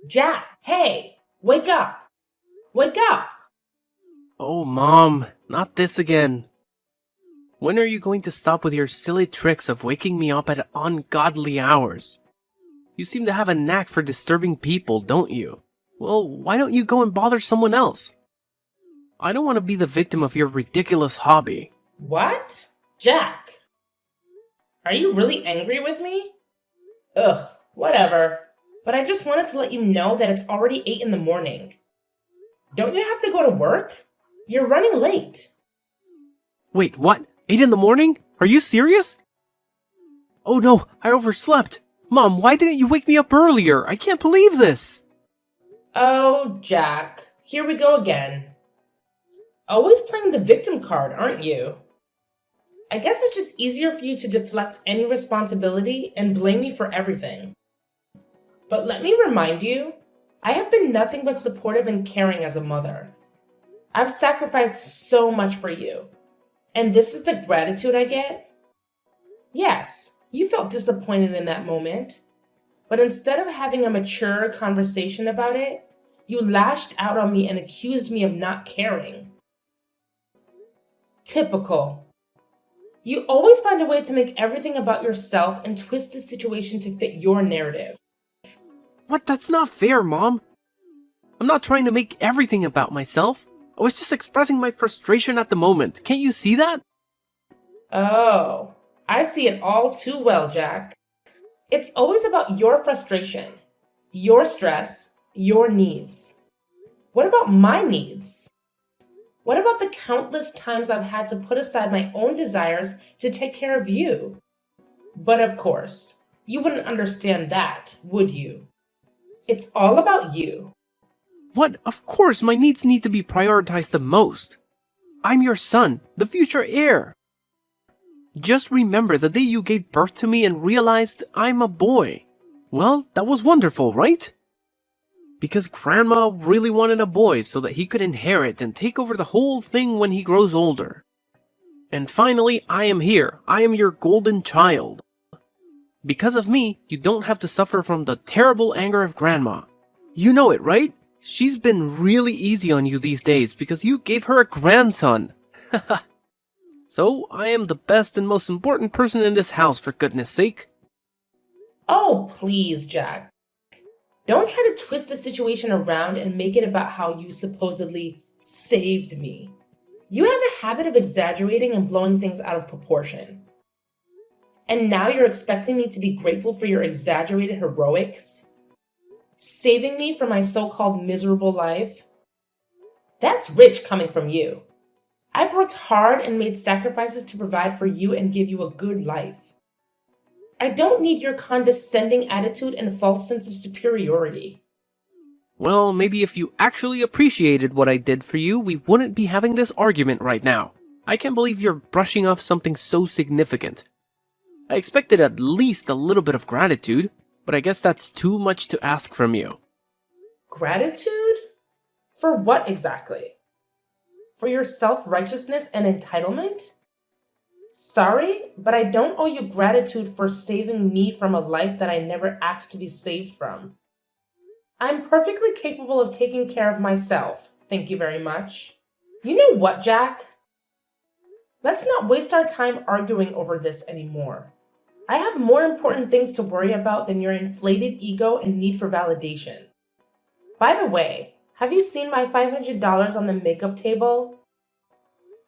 Jack, hey, wake up! Wake up! Oh, Mom, not this again. When are you going to stop with your silly tricks of waking me up at ungodly hours? You seem to have a knack for disturbing people, don't you? Well, why don't you go and bother someone else? I don't want to be the victim of your ridiculous hobby. What? Jack, are you really angry with me? Ugh, whatever. But I just wanted to let you know that it's already 8 in the morning. Don't you have to go to work? You're running late. Wait, what? 8 in the morning? Are you serious? Oh no, I overslept. Mom, why didn't you wake me up earlier? I can't believe this. Oh, Jack, here we go again. Always playing the victim card, aren't you? I guess it's just easier for you to deflect any responsibility and blame me for everything. But let me remind you, I have been nothing but supportive and caring as a mother. I've sacrificed so much for you. And this is the gratitude I get? Yes, you felt disappointed in that moment. But instead of having a mature conversation about it, you lashed out on me and accused me of not caring. Typical. You always find a way to make everything about yourself and twist the situation to fit your narrative. What? That's not fair, Mom. I'm not trying to make everything about myself. I was just expressing my frustration at the moment. Can't you see that? Oh, I see it all too well, Jack. It's always about your frustration, your stress, your needs. What about my needs? What about the countless times I've had to put aside my own desires to take care of you? But of course, you wouldn't understand that, would you? It's all about you. What? Of course, my needs need to be prioritized the most. I'm your son, the future heir. Just remember the day you gave birth to me and realized I'm a boy. Well, that was wonderful, right? Because Grandma really wanted a boy so that he could inherit and take over the whole thing when he grows older. And finally, I am here. I am your golden child. Because of me, you don't have to suffer from the terrible anger of Grandma. You know it, right? She's been really easy on you these days because you gave her a grandson. So, I am the best and most important person in this house, for goodness sake. Oh, please, Jack. Don't try to twist the situation around and make it about how you supposedly saved me. You have a habit of exaggerating and blowing things out of proportion. And now you're expecting me to be grateful for your exaggerated heroics? Saving me from my so-called miserable life? That's rich coming from you. I've worked hard and made sacrifices to provide for you and give you a good life. I don't need your condescending attitude and false sense of superiority. Well, maybe if you actually appreciated what I did for you, we wouldn't be having this argument right now. I can't believe you're brushing off something so significant. I expected at least a little bit of gratitude, but I guess that's too much to ask from you. Gratitude? For what exactly? For your self-righteousness and entitlement? Sorry, but I don't owe you gratitude for saving me from a life that I never asked to be saved from. I'm perfectly capable of taking care of myself, thank you very much. You know what, Jack? Let's not waste our time arguing over this anymore. I have more important things to worry about than your inflated ego and need for validation. By the way, have you seen my $500 on the makeup table?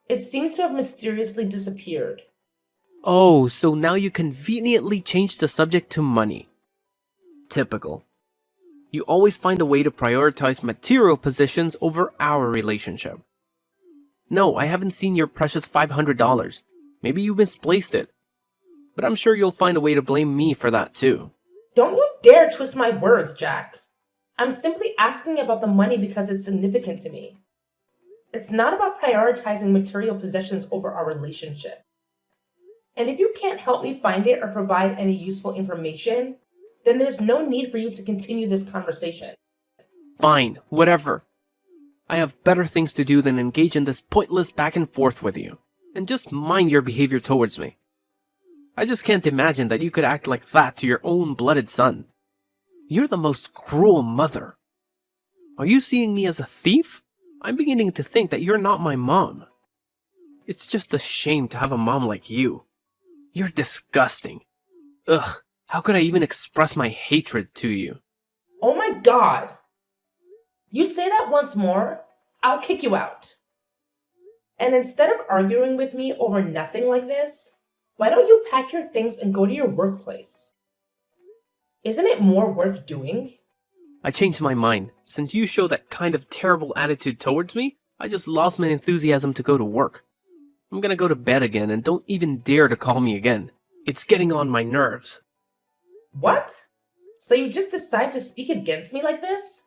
It seems to have mysteriously disappeared. Oh, so now you conveniently changed the subject to money. Typical. You always find a way to prioritize material possessions over our relationship. No, I haven't seen your precious $500. Maybe you misplaced it. But I'm sure you'll find a way to blame me for that too. Don't you dare twist my words, Jack. I'm simply asking about the money because it's significant to me. It's not about prioritizing material possessions over our relationship. And if you can't help me find it or provide any useful information, then there's no need for you to continue this conversation. Fine, whatever. I have better things to do than engage in this pointless back and forth with you. And just mind your behavior towards me. I just can't imagine that you could act like that to your own blooded son. You're the most cruel mother. Are you seeing me as a thief? I'm beginning to think that you're not my mom. It's just a shame to have a mom like you. You're disgusting. Ugh, how could I even express my hatred to you? Oh my god! You say that once more, I'll kick you out. And instead of arguing with me over nothing like this, why don't you pack your things and go to your workplace? Isn't it more worth doing? I changed my mind. Since you show that kind of terrible attitude towards me, I just lost my enthusiasm to go to work. I'm gonna go to bed again and don't even dare to call me again. It's getting on my nerves. What? So you just decide to speak against me like this?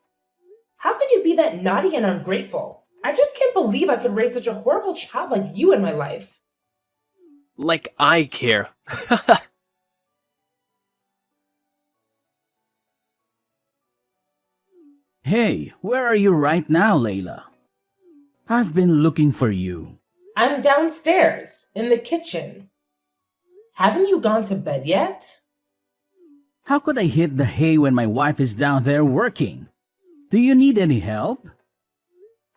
How could you be that naughty and ungrateful? I just can't believe I could raise such a horrible child like you in my life. Like I care. Hey, where are you right now, Layla? I've been looking for you. I'm downstairs, in the kitchen. Haven't you gone to bed yet? How could I hit the hay when my wife is down there working? Do you need any help?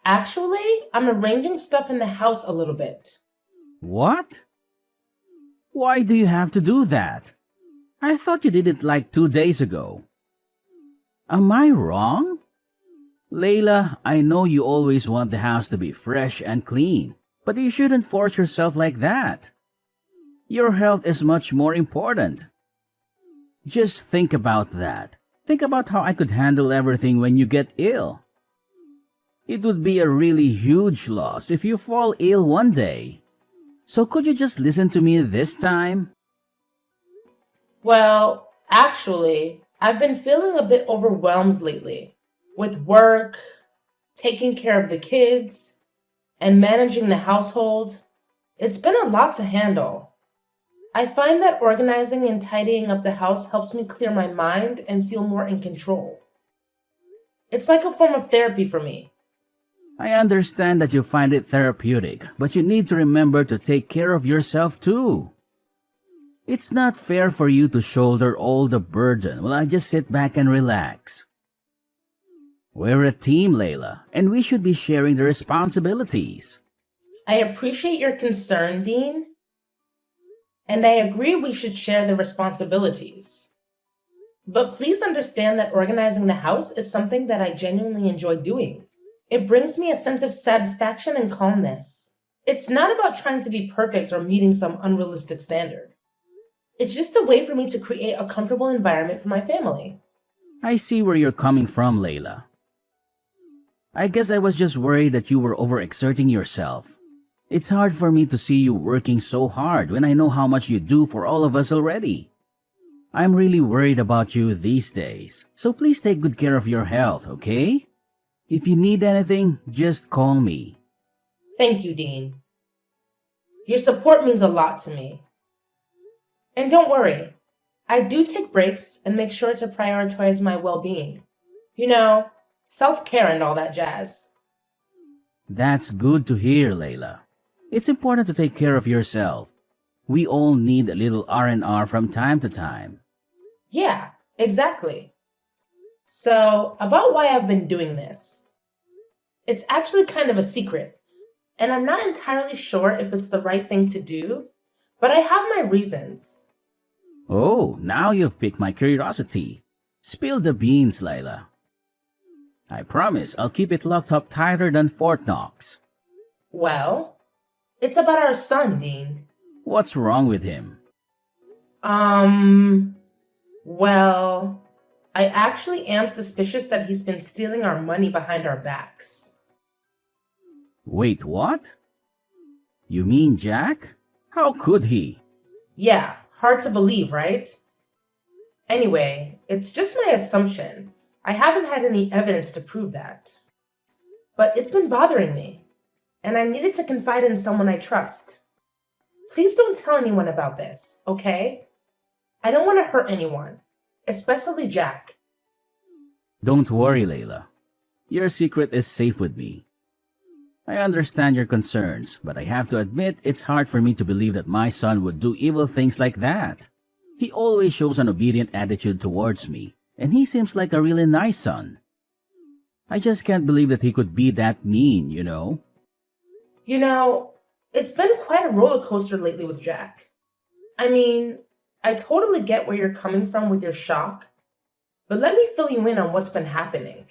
Actually, I'm arranging stuff in the house a little bit. What? Why do you have to do that? I thought you did it like 2 days ago. Am I wrong? Layla, I know you always want the house to be fresh and clean, but you shouldn't force yourself like that. Your health is much more important. Just think about that. Think about how I could handle everything when you get ill. It would be a really huge loss if you fall ill one day. So could you just listen to me this time? Well, actually, I've been feeling a bit overwhelmed lately with work, taking care of the kids, and managing the household. It's been a lot to handle. I find that organizing and tidying up the house helps me clear my mind and feel more in control. It's like a form of therapy for me. I understand that you find it therapeutic, but you need to remember to take care of yourself too. It's not fair for you to shoulder all the burden while I just sit back and relax. We're a team, Layla, and we should be sharing the responsibilities. I appreciate your concern, Dean, and I agree we should share the responsibilities. But please understand that organizing the house is something that I genuinely enjoy doing. It brings me a sense of satisfaction and calmness. It's not about trying to be perfect or meeting some unrealistic standard. It's just a way for me to create a comfortable environment for my family. I see where you're coming from, Layla. I guess I was just worried that you were overexerting yourself. It's hard for me to see you working so hard when I know how much you do for all of us already. I'm really worried about you these days, so please take good care of your health, okay? If you need anything, just call me. Thank you, Dean. Your support means a lot to me. And don't worry, I do take breaks and make sure to prioritize my well-being. You know, self-care and all that jazz. That's good to hear, Layla. It's important to take care of yourself. We all need a little R&R from time to time. Yeah, exactly. So, about why I've been doing this. It's actually kind of a secret, and I'm not entirely sure if it's the right thing to do, but I have my reasons. Oh, now you've piqued my curiosity. Spill the beans, Layla. I promise I'll keep it locked up tighter than Fort Knox. Well, it's about our son, Dean. What's wrong with him? Well, I actually am suspicious that he's been stealing our money behind our backs. Wait, what? You mean Jack? How could he? Yeah, hard to believe, right? Anyway, it's just my assumption. I haven't had any evidence to prove that. But it's been bothering me, and I needed to confide in someone I trust. Please don't tell anyone about this, okay? I don't want to hurt anyone, especially Jack. Don't worry, Layla. Your secret is safe with me. I understand your concerns, but I have to admit it's hard for me to believe that my son would do evil things like that. He always shows an obedient attitude towards me, and he seems like a really nice son. I just can't believe that he could be that mean, you know? You know, it's been quite a roller coaster lately with Jack. I mean, I totally get where you're coming from with your shock, but let me fill you in on what's been happening.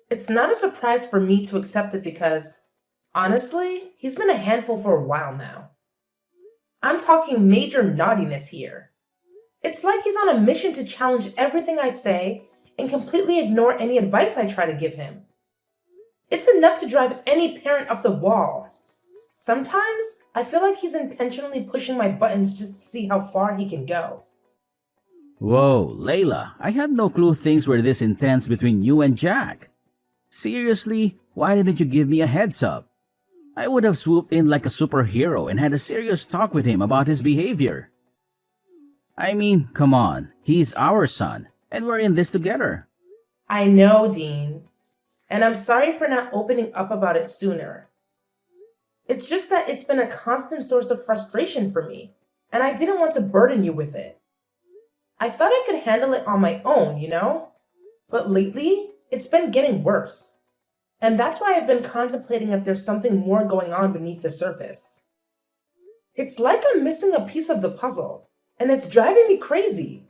It's not a surprise for me to accept it because, honestly, he's been a handful for a while now. I'm talking major naughtiness here. It's like he's on a mission to challenge everything I say and completely ignore any advice I try to give him. It's enough to drive any parent up the wall. Sometimes I feel like he's intentionally pushing my buttons just to see how far he can go. Whoa, Layla, I had no clue things were this intense between you and Jack. Seriously, why didn't you give me a heads up? I would have swooped in like a superhero and had a serious talk with him about his behavior. I mean, come on, he's our son, and we're in this together. I know, Dean, and I'm sorry for not opening up about it sooner. It's just that it's been a constant source of frustration for me, and I didn't want to burden you with it. I thought I could handle it on my own, you know? But lately, it's been getting worse. And that's why I've been contemplating if there's something more going on beneath the surface. It's like I'm missing a piece of the puzzle, and it's driving me crazy.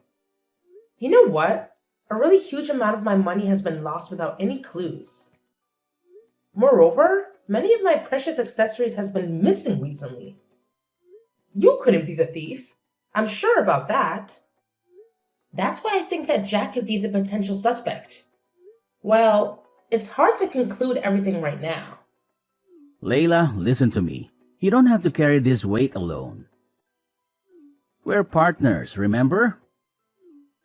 You know what? A really huge amount of my money has been lost without any clues. Moreover, many of my precious accessories has been missing recently. You couldn't be the thief. I'm sure about that. That's why I think that Jack could be the potential suspect. Well, it's hard to conclude everything right now. Layla, listen to me. You don't have to carry this weight alone. We're partners, remember?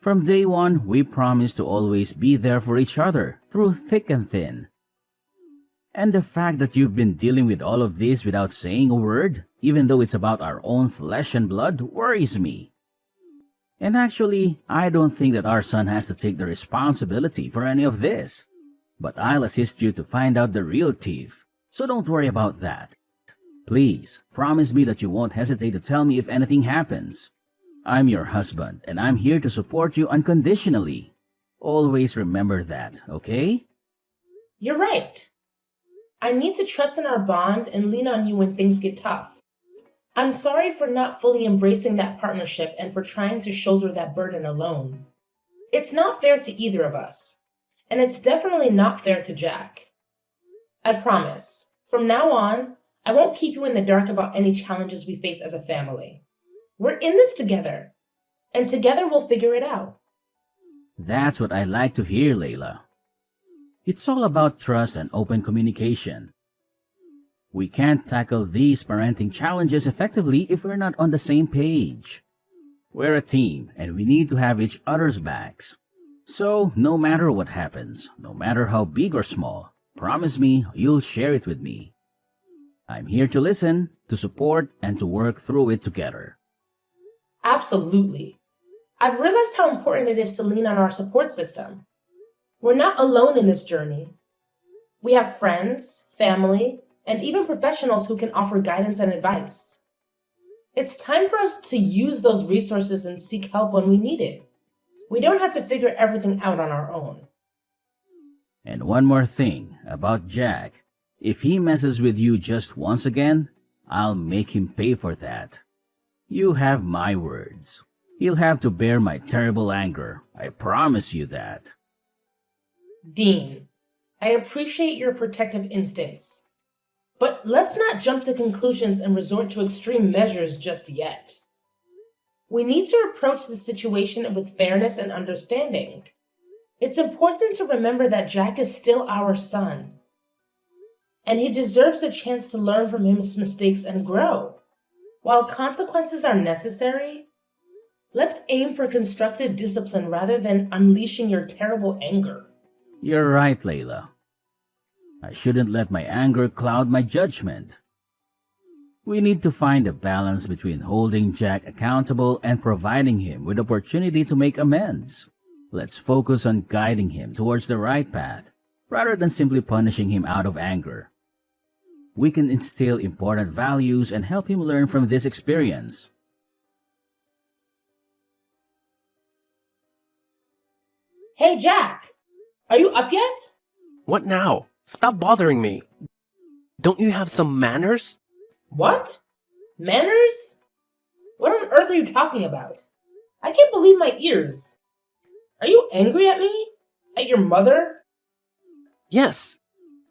From day one, we promised to always be there for each other, through thick and thin. And the fact that you've been dealing with all of this without saying a word, even though it's about our own flesh and blood, worries me. And actually, I don't think that our son has to take the responsibility for any of this. But I'll assist you to find out the real thief, so don't worry about that. Please, promise me that you won't hesitate to tell me if anything happens. I'm your husband, and I'm here to support you unconditionally. Always remember that, okay? You're right. I need to trust in our bond and lean on you when things get tough. I'm sorry for not fully embracing that partnership and for trying to shoulder that burden alone. It's not fair to either of us, and it's definitely not fair to Jack. I promise, from now on, I won't keep you in the dark about any challenges we face as a family. We're in this together, and together we'll figure it out. That's what I like to hear, Layla. It's all about trust and open communication. We can't tackle these parenting challenges effectively if we're not on the same page. We're a team, and we need to have each other's backs. So, no matter what happens, no matter how big or small, promise me you'll share it with me. I'm here to listen, to support, and to work through it together. Absolutely. I've realized how important it is to lean on our support system. We're not alone in this journey. We have friends, family, and even professionals who can offer guidance and advice. It's time for us to use those resources and seek help when we need it. We don't have to figure everything out on our own. And one more thing about Jack. If he messes with you just once again, I'll make him pay for that. You have my words. He'll have to bear my terrible anger. I promise you that. Dean, I appreciate your protective instincts, but let's not jump to conclusions and resort to extreme measures just yet. We need to approach the situation with fairness and understanding. It's important to remember that Jack is still our son, and he deserves a chance to learn from his mistakes and grow. While consequences are necessary, let's aim for constructive discipline rather than unleashing your terrible anger. You're right, Layla. I shouldn't let my anger cloud my judgment. We need to find a balance between holding Jack accountable and providing him with opportunity to make amends. Let's focus on guiding him towards the right path, rather than simply punishing him out of anger. We can instill important values and help him learn from this experience. Hey, Jack! Are you up yet? What now? Stop bothering me. Don't you have some manners? What? Manners? What on earth are you talking about? I can't believe my ears. Are you angry at me? At your mother? Yes.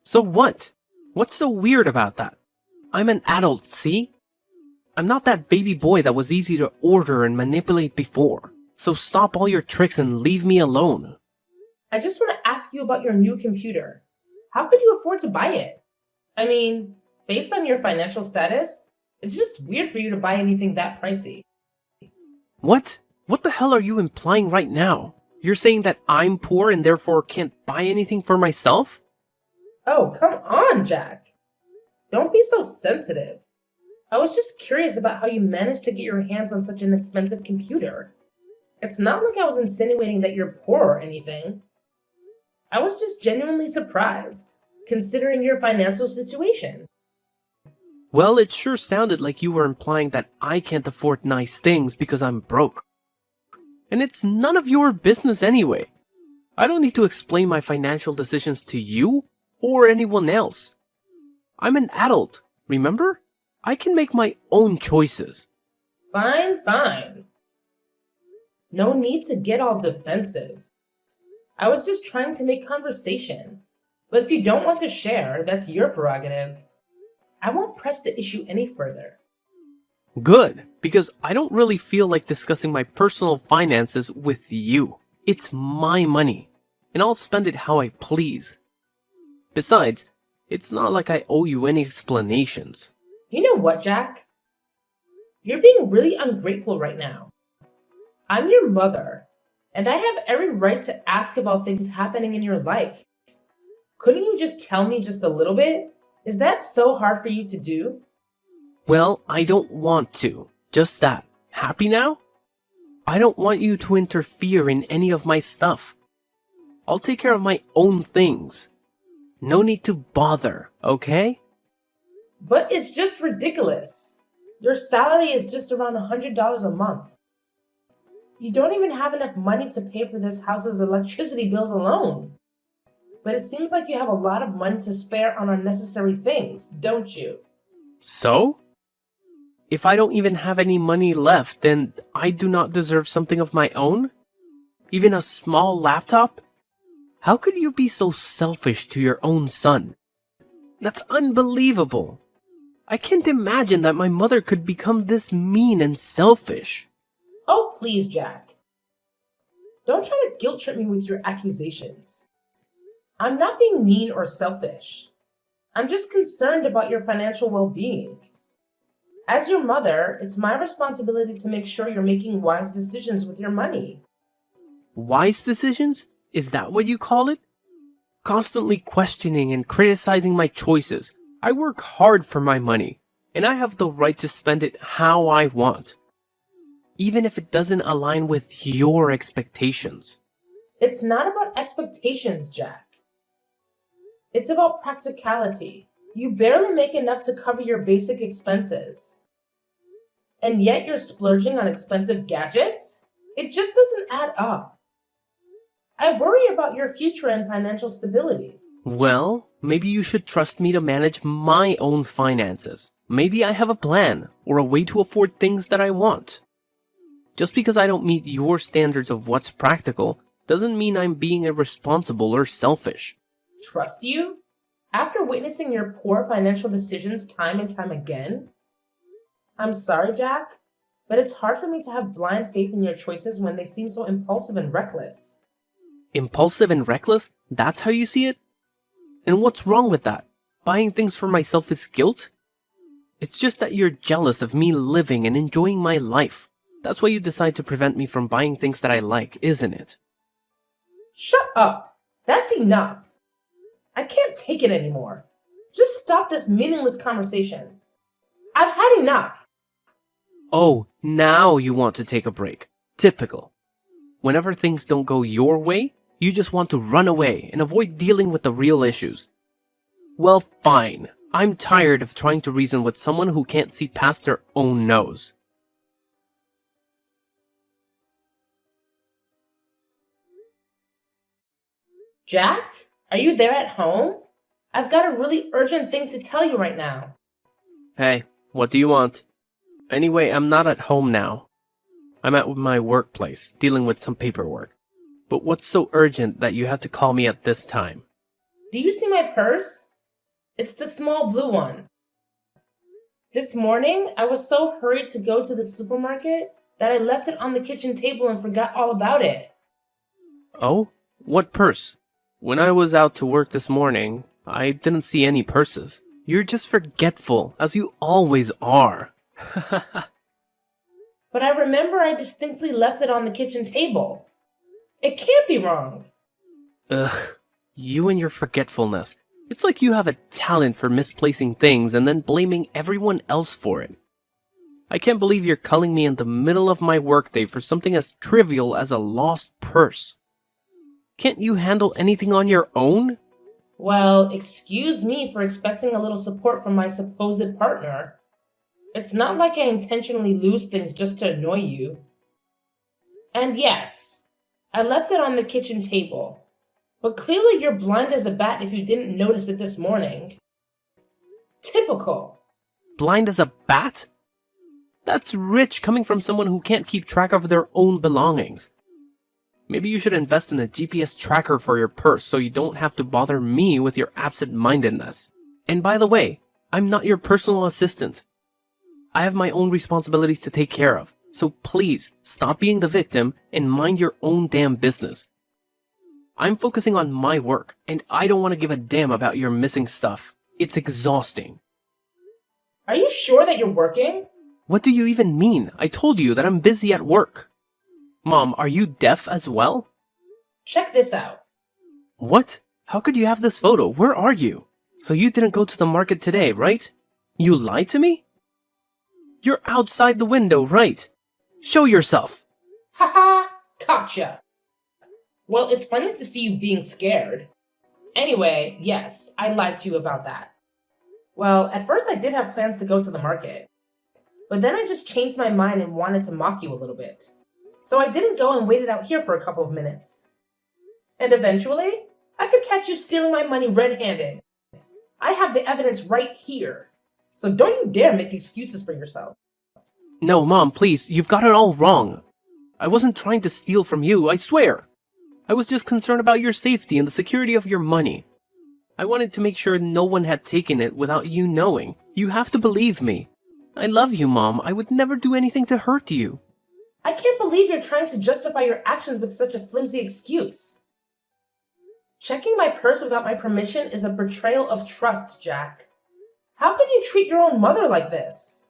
So what? What's so weird about that? I'm an adult, see? I'm not that baby boy that was easy to order and manipulate before. So stop all your tricks and leave me alone. I just want to ask you about your new computer. How could you afford to buy it? I mean, based on your financial status, it's just weird for you to buy anything that pricey. What? What the hell are you implying right now? You're saying that I'm poor and therefore can't buy anything for myself? Oh, come on, Jack. Don't be so sensitive. I was just curious about how you managed to get your hands on such an expensive computer. It's not like I was insinuating that you're poor or anything. I was just genuinely surprised, considering your financial situation. Well, it sure sounded like you were implying that I can't afford nice things because I'm broke. And it's none of your business anyway. I don't need to explain my financial decisions to you or anyone else. I'm an adult, remember? I can make my own choices. Fine, fine. No need to get all defensive. I was just trying to make conversation. But if you don't want to share, that's your prerogative. I won't press the issue any further. Good, because I don't really feel like discussing my personal finances with you. It's my money, and I'll spend it how I please. Besides, it's not like I owe you any explanations. You know what, Jack? You're being really ungrateful right now. I'm your mother, and I have every right to ask about things happening in your life. Couldn't you just tell me just a little bit? Is that so hard for you to do? Well, I don't want to. Just that. Happy now? I don't want you to interfere in any of my stuff. I'll take care of my own things. No need to bother, okay? But it's just ridiculous. Your salary is just around $100 a month. You don't even have enough money to pay for this house's electricity bills alone. But it seems like you have a lot of money to spare on unnecessary things, don't you? So? If I don't even have any money left, then I do not deserve something of my own? Even a small laptop? How could you be so selfish to your own son? That's unbelievable. I can't imagine that my mother could become this mean and selfish. Oh, please, Jack. Don't try to guilt trip me with your accusations. I'm not being mean or selfish. I'm just concerned about your financial well-being. As your mother, it's my responsibility to make sure you're making wise decisions with your money. Wise decisions? Is that what you call it? Constantly questioning and criticizing my choices. I work hard for my money, and I have the right to spend it how I want, even if it doesn't align with your expectations. It's not about expectations, Jack. It's about practicality. You barely make enough to cover your basic expenses. And yet you're splurging on expensive gadgets? It just doesn't add up. I worry about your future and financial stability. Well, maybe you should trust me to manage my own finances. Maybe I have a plan or a way to afford things that I want. Just because I don't meet your standards of what's practical doesn't mean I'm being irresponsible or selfish. Trust you? After witnessing your poor financial decisions time and time again? I'm sorry, Jack, but it's hard for me to have blind faith in your choices when they seem so impulsive and reckless. Impulsive and reckless? That's how you see it? And what's wrong with that? Buying things for myself is guilt? It's just that you're jealous of me living and enjoying my life. That's why you decide to prevent me from buying things that I like, isn't it? Shut up! That's enough! I can't take it anymore. Just stop this meaningless conversation. I've had enough! Oh, now you want to take a break. Typical. Whenever things don't go your way, you just want to run away and avoid dealing with the real issues. Well, fine. I'm tired of trying to reason with someone who can't see past their own nose. Jack, are you there at home? I've got a really urgent thing to tell you right now. Hey, what do you want? Anyway, I'm not at home now. I'm at my workplace, dealing with some paperwork. But what's so urgent that you have to call me at this time? Do you see my purse? It's the small blue one. This morning, I was so hurried to go to the supermarket that I left it on the kitchen table and forgot all about it. Oh? What purse? When I was out to work this morning, I didn't see any purses. You're just forgetful, as you always are. But I remember I distinctly left it on the kitchen table. It can't be wrong. Ugh, you and your forgetfulness. It's like you have a talent for misplacing things and then blaming everyone else for it. I can't believe you're calling me in the middle of my workday for something as trivial as a lost purse. Can't you handle anything on your own? Well, excuse me for expecting a little support from my supposed partner. It's not like I intentionally lose things just to annoy you. And yes, I left it on the kitchen table. But clearly you're blind as a bat if you didn't notice it this morning. Typical. Blind as a bat? That's rich coming from someone who can't keep track of their own belongings. Maybe you should invest in a GPS tracker for your purse so you don't have to bother me with your absent-mindedness. And by the way, I'm not your personal assistant. I have my own responsibilities to take care of, so please stop being the victim and mind your own damn business. I'm focusing on my work, and I don't want to give a damn about your missing stuff. It's exhausting. Are you sure that you're working? What do you even mean? I told you that I'm busy at work. Mom, are you deaf as well? Check this out. What? How could you have this photo? Where are you? So you didn't go to the market today, right? You lied to me? You're outside the window, right? Show yourself. Haha, gotcha. Well, it's funny to see you being scared. Anyway, yes, I lied to you about that. Well, at first I did have plans to go to the market. But then I just changed my mind and wanted to mock you a little bit. So I didn't go and waited out here for a couple of minutes. And eventually, I could catch you stealing my money red-handed. I have the evidence right here. So don't you dare make excuses for yourself. No, Mom, please, you've got it all wrong. I wasn't trying to steal from you, I swear. I was just concerned about your safety and the security of your money. I wanted to make sure no one had taken it without you knowing. You have to believe me. I love you, Mom. I would never do anything to hurt you. I can't believe you're trying to justify your actions with such a flimsy excuse. Checking my purse without my permission is a betrayal of trust, Jack. How could you treat your own mother like this?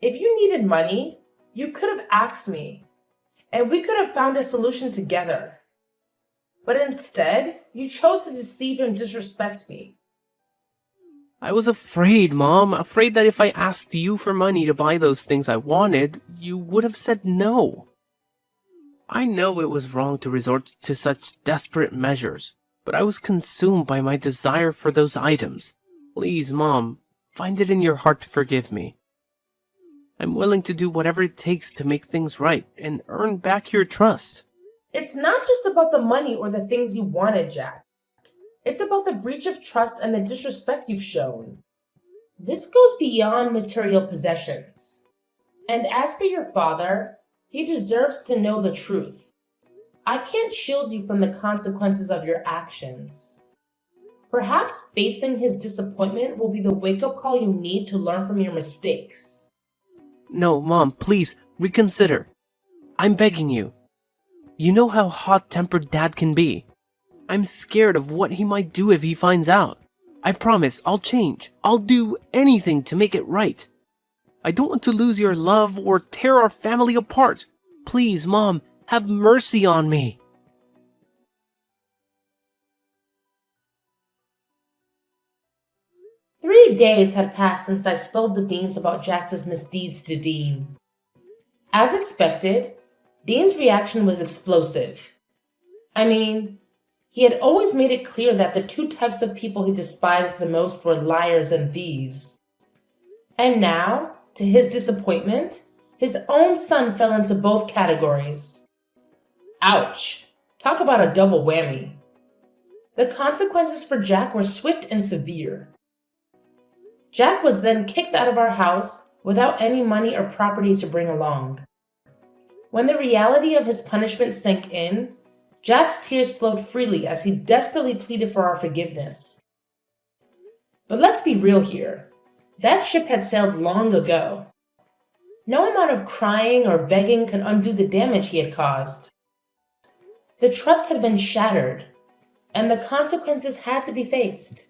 If you needed money, you could have asked me, and we could have found a solution together. But instead, you chose to deceive and disrespect me. I was afraid, Mom. Afraid that if I asked you for money to buy those things I wanted, you would have said no. I know it was wrong to resort to such desperate measures, but I was consumed by my desire for those items. Please, Mom, find it in your heart to forgive me. I'm willing to do whatever it takes to make things right and earn back your trust. It's not just about the money or the things you wanted, Jack. It's about the breach of trust and the disrespect you've shown. This goes beyond material possessions. And as for your father, he deserves to know the truth. I can't shield you from the consequences of your actions. Perhaps facing his disappointment will be the wake-up call you need to learn from your mistakes. No, Mom, please, reconsider. I'm begging you. You know how hot-tempered Dad can be. I'm scared of what he might do if he finds out. I promise I'll change. I'll do anything to make it right. I don't want to lose your love or tear our family apart. Please, Mom, have mercy on me. "3 days had passed since I spilled the beans about Jax's misdeeds to Dean. As expected, Dean's reaction was explosive. I mean, he had always made it clear that the two types of people he despised the most were liars and thieves. And now, to his disappointment, his own son fell into both categories. Ouch! Talk about a double whammy. The consequences for Jack were swift and severe. Jack was then kicked out of our house without any money or property to bring along. When the reality of his punishment sank in, Jack's tears flowed freely as he desperately pleaded for our forgiveness. But let's be real here. That ship had sailed long ago. No amount of crying or begging could undo the damage he had caused. The trust had been shattered, and the consequences had to be faced.